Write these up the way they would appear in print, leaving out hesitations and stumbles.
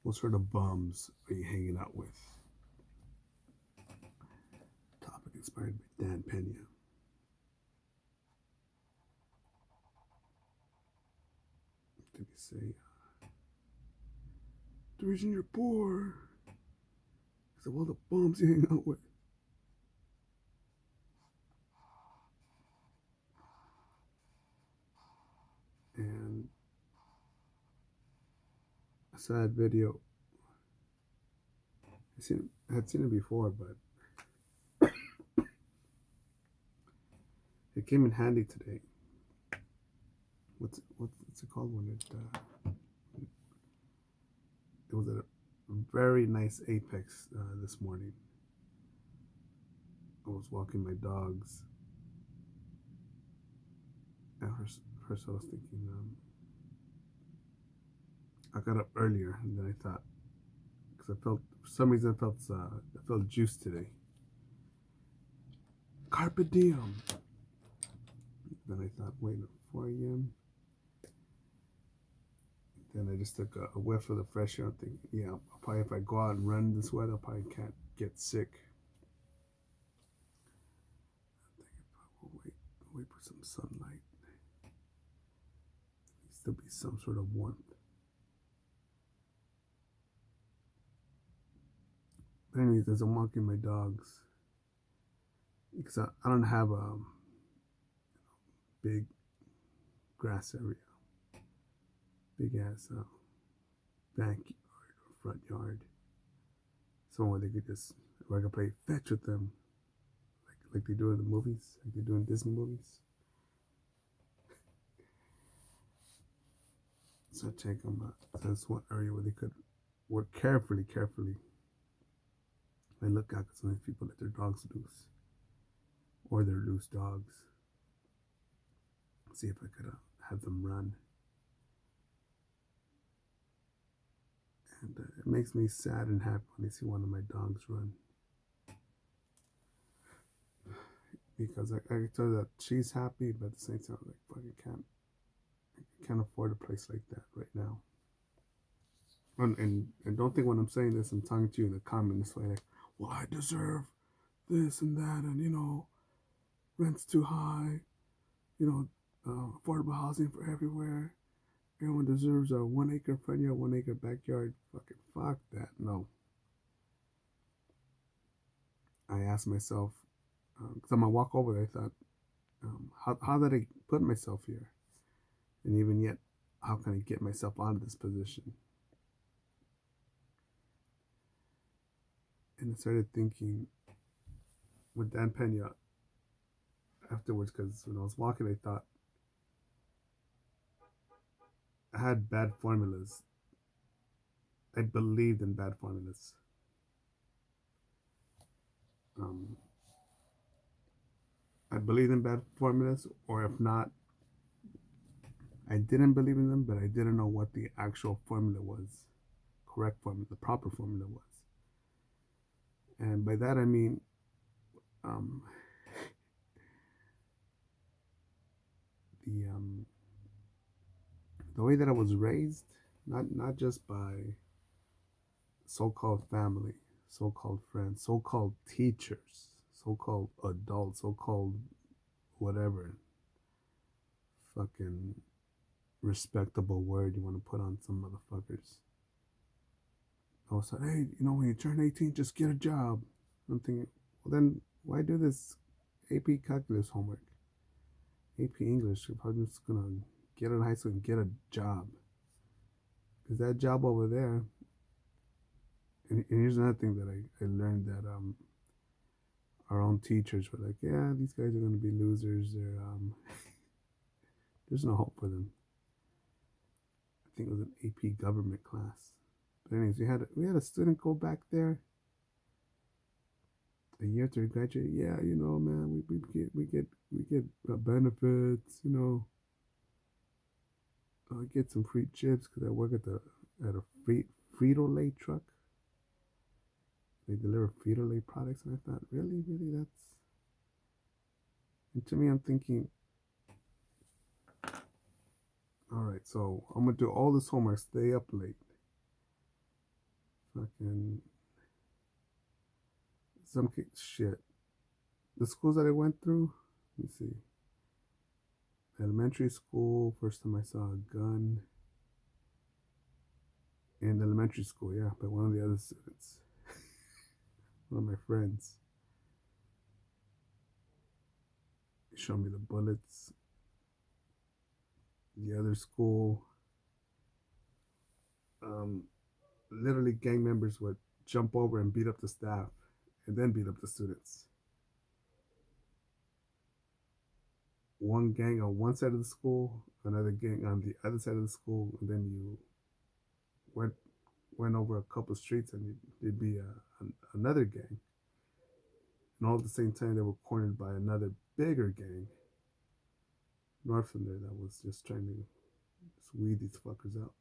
What sort of bums are you hanging out with? Topic inspired by Dan Pena. Did he say, the reason you're poor is of all the bums you hang out with? And a sad video. I had seen it before, but it came in handy today. What's it called when it was at a very nice apex this morning. I was walking my dogs, and first I was thinking, I got up earlier, and then I thought, because I felt for some reason I felt juice today. Carpe diem. Then I thought, wait, 4 a.m. Then I just took a whiff of the fresh air. I'm thinking, yeah, I'll probably if I go out and run this weather, I probably can't get sick. I'm thinking, we'll wait for some sunlight. There needs to be some sort of warmth. But anyways, as I'm walking my dogs, because I don't have a big grass area, big ass backyard or front yard, somewhere they could just, where I could play fetch with them, like they do in the movies, like they do in Disney movies. So I take them. That's one area where they could work carefully. I look out because sometimes people let their dogs loose, or their loose dogs. See if I could have them run. And it makes me sad and happy when I see one of my dogs run. Because I can tell that she's happy, but at the same time, like, I can't afford a place like that right now. And don't think when I'm saying this, I'm talking to you in the comments like, well, I deserve this and that, and rent's too high, affordable housing for everywhere. Everyone deserves a 1 acre front yard, 1 acre backyard. Fucking fuck that. No. I asked myself, because on my walk over there, I thought, how did I put myself here? And even yet, how can I get myself out of this position? And I started thinking with Dan Pena afterwards, because when I was walking, I thought I had bad formulas. I believed in bad formulas. Um, I believed in bad formulas, or if not, I didn't believe in them, but I didn't know what the actual formula was, correct formula, the proper formula was. And by that I mean, um, the the way that I was raised, not just by so-called family, so-called friends, so-called teachers, so-called adults, so-called whatever fucking respectable word you want to put on some motherfuckers. I was like, hey, when you turn 18, just get a job. I'm thinking, well, then why do this AP calculus homework? AP English, if I'm just gonna get out of high school and get a job. Because that job over there, and here's another thing that I learned that our own teachers were like, yeah, these guys are gonna be losers. There's no hope for them. I think it was an AP government class. But anyways, we had a student go back there a year after he graduated. Yeah, man, we get benefits. I get some free chips because I work at a Frito Lay truck. They deliver Frito Lay products, and I thought, really, that's. And to me, I'm thinking, all right, so I'm gonna do all this homework, stay up late, fucking some shit. The schools that I went through. Let me see. Elementary school. First time I saw a gun in elementary school. Yeah, by one of the other students, one of my friends. He showed me the bullets. The other school. Um, Literally, gang members would jump over and beat up the staff, and then beat up the students. One gang on one side of the school, another gang on the other side of the school, and then you went went over a couple streets and there'd be another gang, and all at the same time they were cornered by another bigger gang north from there that was just trying to just weed these fuckers out.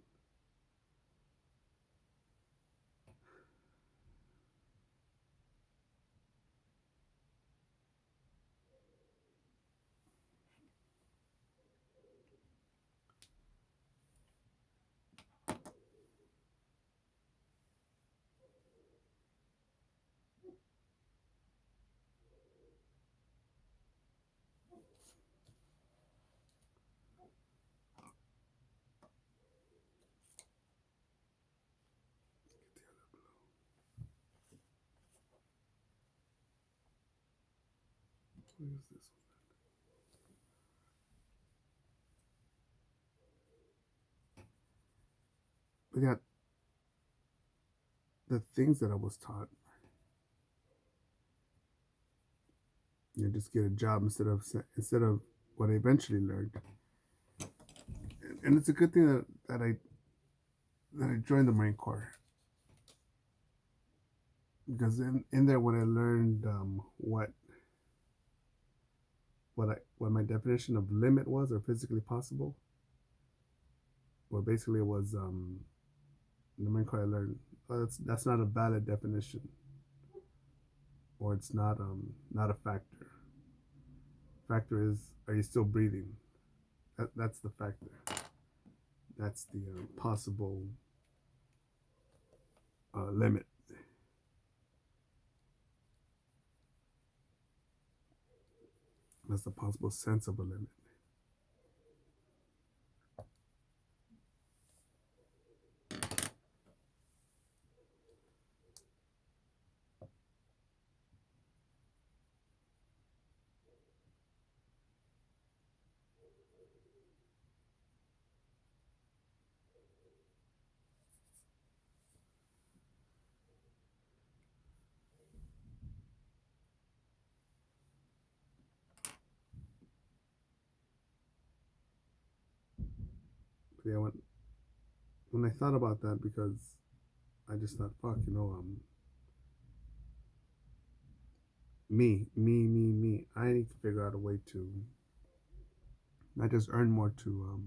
What is this one? We got the things that I was taught. Just get a job instead of what I eventually learned. And it's a good thing that I joined the Marine Corps, because in there when I learned what my definition of limit was, or physically possible, well, basically it was in the Marine Corps I learned, that's not a valid definition, or it's not a factor. Factor is, are you still breathing? That's the factor. That's the possible limit. That's the possible sense of a limit. But yeah, when I thought about that, because I just thought, fuck, me. I need to figure out a way to not just earn more, to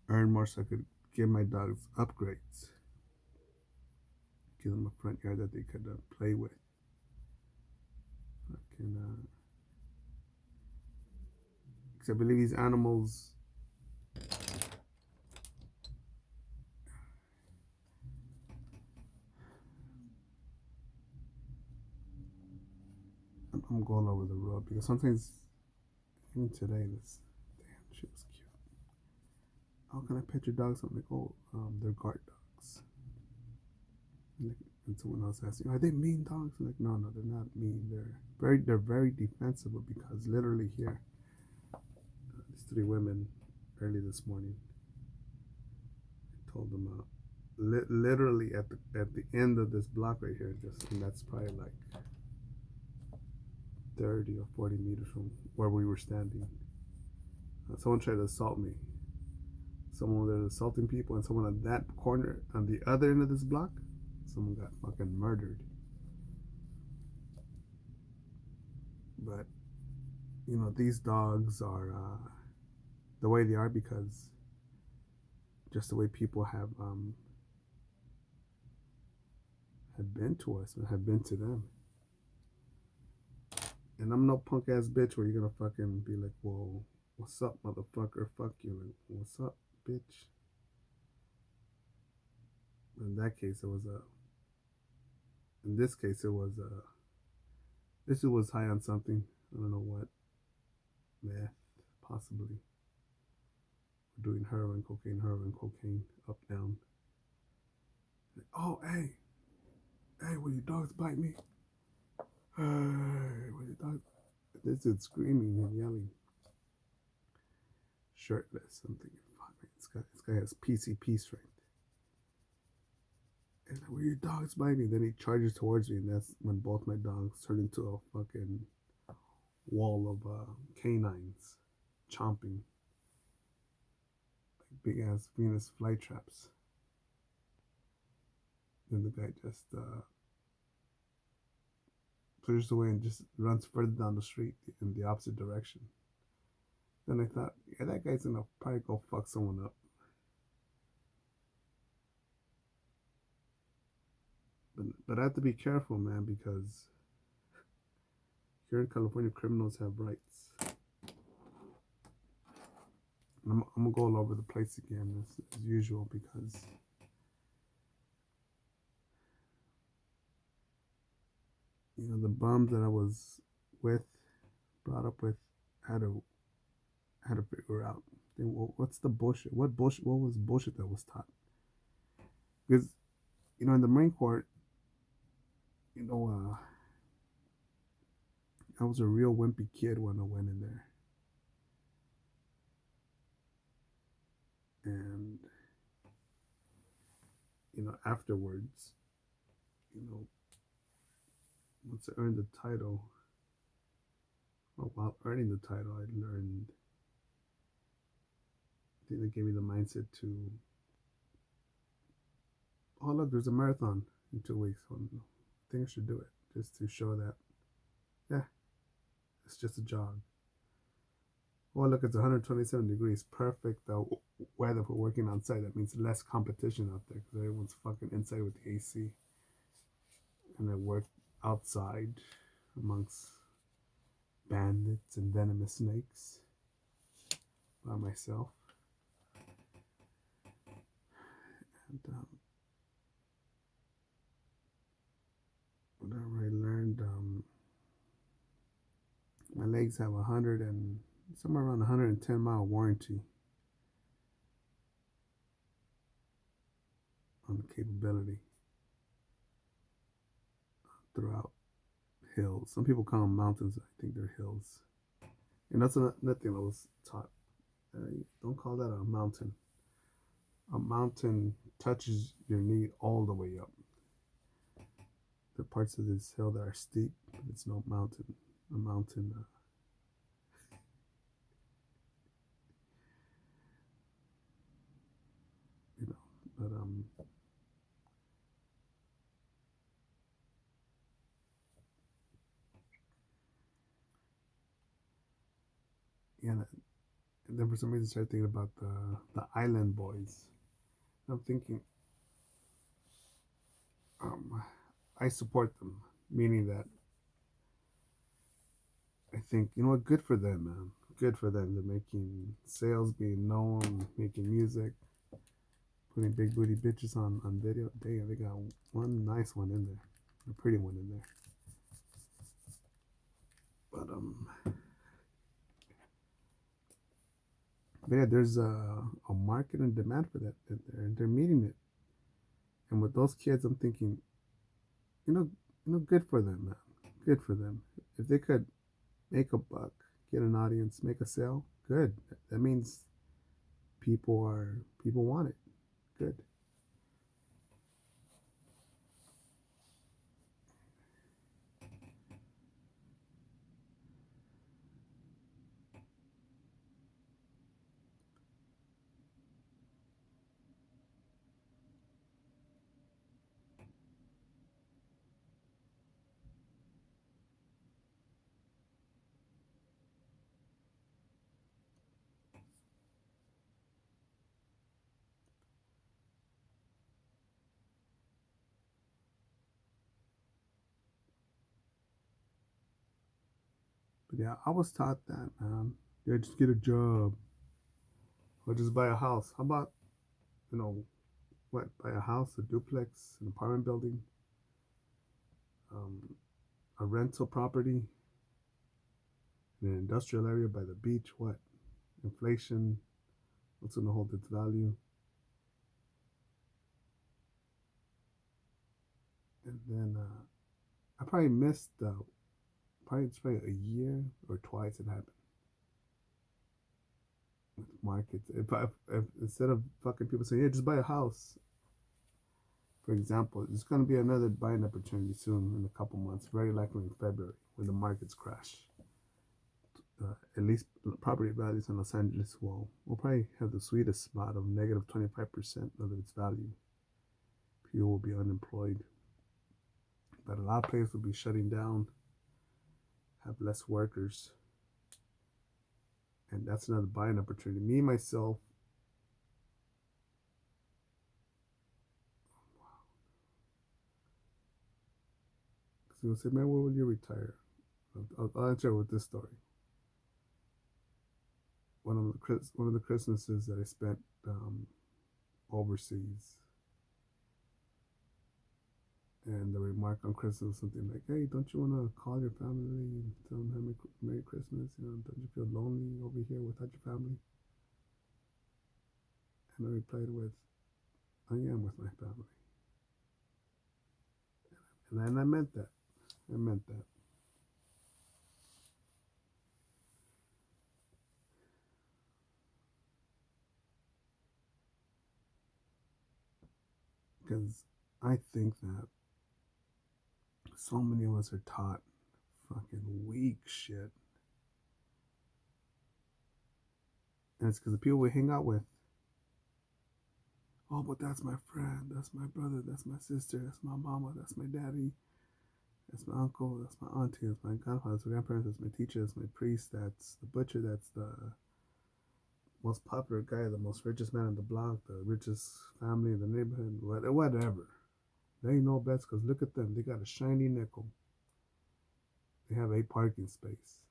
earn more so I could give my dogs upgrades, give them a front yard that they could play with. Because I believe these animals, I'm going over the road, because sometimes, even today, this, damn, she was cute. How can I pet your dogs? I'm like, oh, they're guard dogs. And someone else asked me, are they mean dogs? I'm like, no, they're not mean. They're very defensible, because literally here, these three women early this morning, I told them literally at the end of this block right here, and that's probably like 30 or 40 meters from where we were standing. Someone tried to assault me. Someone was assaulting people, and someone at that corner, on the other end of this block, someone got fucking murdered. But these dogs are the way they are, because just the way people have been to us and have been to them. And I'm no punk ass bitch where you're gonna fucking be like, whoa, what's up, motherfucker? Fuck you. Like, what's up, bitch? In that case, it was a. In this case, it was a. This was high on something. I don't know what. Meth, possibly. Doing heroin, cocaine, up, down. Oh, hey, will your dogs bite me? Hey, will your dogs? This is screaming and yelling. Shirtless. I'm thinking, fuck, man, this guy has PCP strength. And like, will your dogs bite me? Then he charges towards me, and that's when both my dogs turn into a fucking wall of canines, chomping like big ass Venus flytraps. Then the guy just pushes away and just runs further down the street in the opposite direction. Then I thought, yeah, that guy's gonna probably go fuck someone up. But I have to be careful, man, because here in California, criminals have rights. And I'm gonna go all over the place again as usual because the bums that I was with, brought up with, had to had to figure out what's the bullshit. What bullshit? What was bullshit that was taught? Because in the Marine Corps, you know, I was a real wimpy kid when I went in there, and afterwards, you know, once I earned the title, or while earning the title, I learned. I think they gave me the mindset to, oh look, there's a marathon in 2 weeks. So I think I should do it just to show that, yeah, it's just a jog. Oh look, it's 127 degrees, perfect weather for working on site. That means less competition out there because everyone's fucking inside with the AC, and I work outside amongst bandits and venomous snakes by myself. And whatever I learned, my legs have 100 and somewhere around 110-mile warranty on the capability throughout hills. Some people call them mountains. I think they're hills. And that's another thing I was taught. Don't call that a mountain. A mountain touches your knee all the way up. There are parts of this hill that are steep, but it's no mountain. A mountain. But yeah. And then for some reason, I started thinking about the Island Boys. I'm thinking, I support them, meaning that I think, what, good for them, man. Good for them. They're making sales, being known, making music, putting big booty bitches on video. They got one nice one in there, a pretty one in there. But yeah, there's a market and demand for that, and they're meeting it. And with those kids, I'm thinking, good for them, man. Good for them. If they could make a buck, get an audience, make a sale, good. That means people want it. Good. But yeah, I was taught that, man. Yeah, just get a job or just buy a house. How about, you know, what, buy a house, a duplex, an apartment building, um, a rental property in an industrial area by the beach. What? Inflation. What's going to hold its value? And then I probably missed probably it's probably a year or twice it happened with markets. If instead of fucking people saying, yeah, just buy a house, for example, there's going to be another buying opportunity soon in a couple months, very likely in February when the markets crash. At least property values in Los Angeles will probably have the sweetest spot of negative 25% of its value. People will be unemployed, but a lot of places will be shutting down, have less workers, and that's another buying opportunity. Me myself, because you'll say, man, where will you retire? I'll answer with this story. One of the Christmases that I spent overseas, and the remark on Christmas was something like, "Hey, don't you want to call your family and tell them Merry Christmas? You know, don't you feel lonely over here without your family?" And I replied with, "I am with my family," and I meant that. I meant that. Because I think that so many of us are taught fucking weak shit. And it's because the people we hang out with, oh, but that's my friend, that's my brother, that's my sister, that's my mama, that's my daddy, that's my uncle, that's my auntie, that's my grandfather, that's my grandparents, that's my teacher, that's my priest, that's the butcher, that's the most popular guy, the most richest man in the block, the richest family in the neighborhood, whatever. They ain't no bets because look at them. They got a shiny nickel. They have a parking space.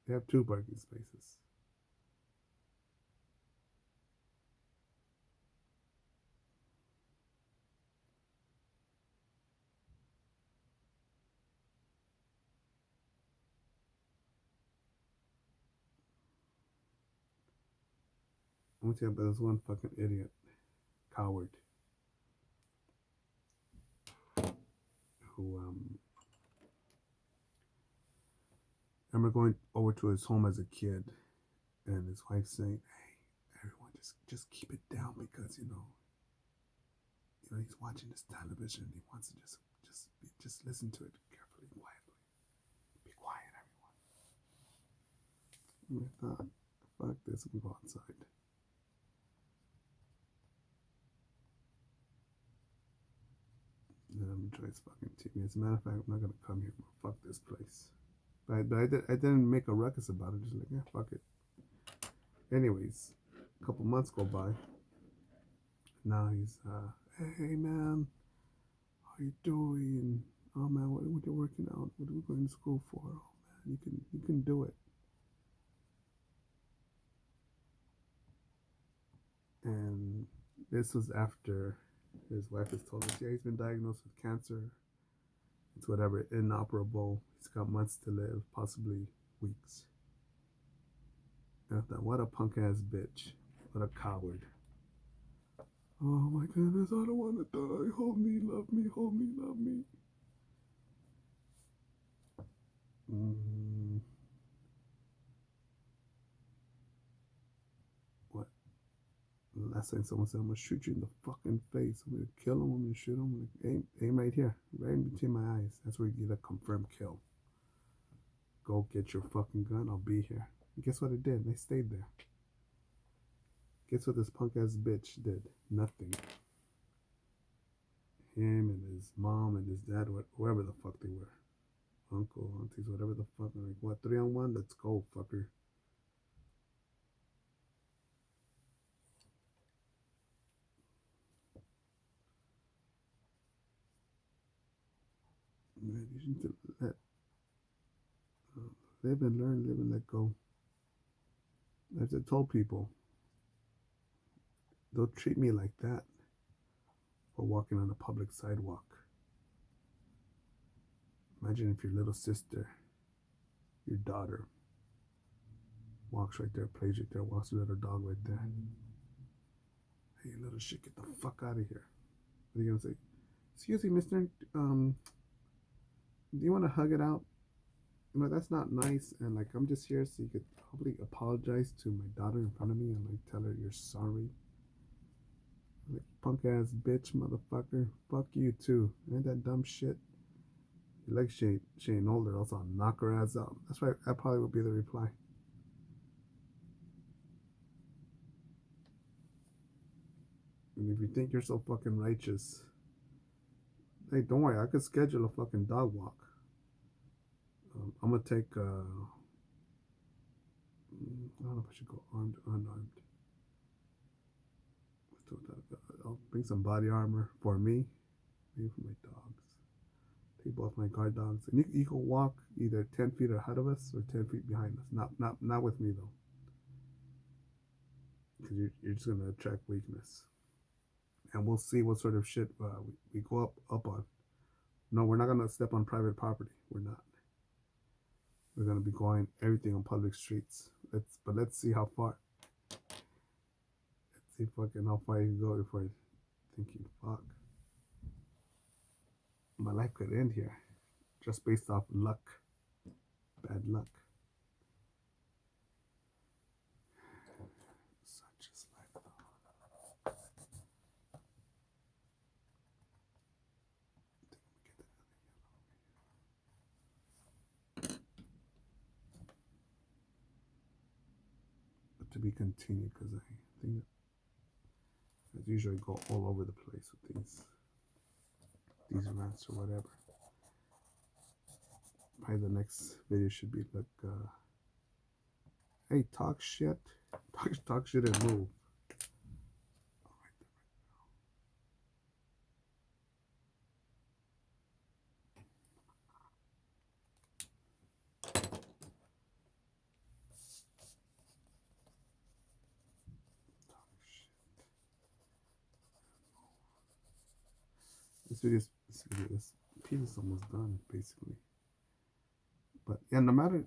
They have two parking spaces. I'm gonna tell you about this one fucking idiot, coward, who I remember going over to his home as a kid, and his wife saying, "Hey, everyone, just keep it down because he's watching this television. He wants to just listen to it carefully, quietly. Be quiet, everyone." And I thought, fuck this, I'm gonna go outside. And I'm gonna try his fucking TV. As a matter of fact, I'm not gonna come here. Fuck this place. But I didn't make a ruckus about it. Just like, yeah, fuck it. Anyways, a couple months go by. Now he's, hey man, how you doing? Oh man, what you working out? What are we going to school for? Oh man, you can do it. And this was after his wife has told us, yeah, he's been diagnosed with cancer. It's whatever, inoperable. He's got months to live, possibly weeks. And I thought, what a punk ass bitch. What a coward. Oh my goodness, I don't want to die. Hold me, love me, hold me, love me. Mm, what? Last time someone said, I'm gonna shoot you in the fucking face. I'm gonna kill him, I'm gonna shoot him. I'm gonna aim right here, right in between my eyes. That's where you get a confirmed kill. Go get your fucking gun, I'll be here. And guess what it did? They stayed there. Guess what this punk ass bitch did? Nothing. Him and his mom and his dad, whoever the fuck they were. Uncle, aunties, whatever the fuck. I'm like, what, 3-on-1? Let's go, fucker. Man, you should let uh, live and learn, live and let go. As I told people, don't treat me like that. or walking on a public sidewalk. Imagine if your little sister, your daughter, walks right there, plays right there, walks with her dog right there. Hey, little shit, get the fuck out of here. What are you gonna say? Excuse me, mister, do you want to hug it out? You know, that's not nice. And like, I'm just here so you could probably apologize to my daughter in front of me and like tell her you're sorry. Like, punk ass bitch, motherfucker. Fuck you too. Ain't that dumb shit? You like she ain't older, else I'll knock her ass out. That's right, that probably would be the reply. And if you think you're so fucking righteous, hey, don't worry, I could schedule a fucking dog walk. I'm gonna take, I don't know if I should go armed or unarmed. I'll bring some body armor for me, maybe for my dogs. Take both my guard dogs, and you can walk either 10 feet ahead of us or 10 feet behind us. Not with me though, because you're just gonna attract weakness. And we'll see what sort of shit we go up on. No, we're not gonna step on private property. We're not. We're gonna be going everything on public streets. Let's see how far. Let's see fucking how far you can go before you think you fuck. My life could end here, just based off luck, bad luck. Such is life. But to be continued, because I think as usual I go all over the place with these rants or whatever. Probably the next video should be like, hey, talk shit, talk shit and move. This piece is almost done, basically. But yeah, no matter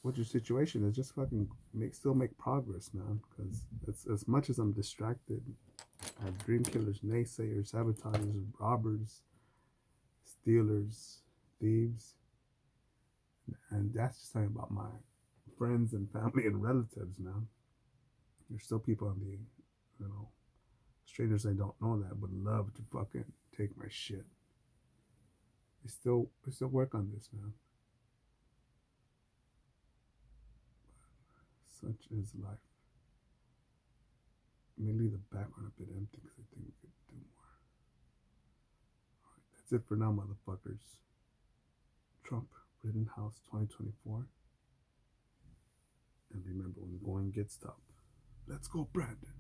what your situation is, just fucking still make progress, man. Because as much as I'm distracted, I have dream killers, naysayers, sabotagers, robbers, stealers, thieves, and that's just talking about my friends and family and relatives, man. There's still people on the, strangers I don't know that would love to fucking take my shit. We still work on this, man. Such is life. Let me leave the background a bit empty because I think we could do more. Alright, that's it for now, motherfuckers. Trump, Rittenhouse 2024. And remember, when going gets tough, let's go, Brandon.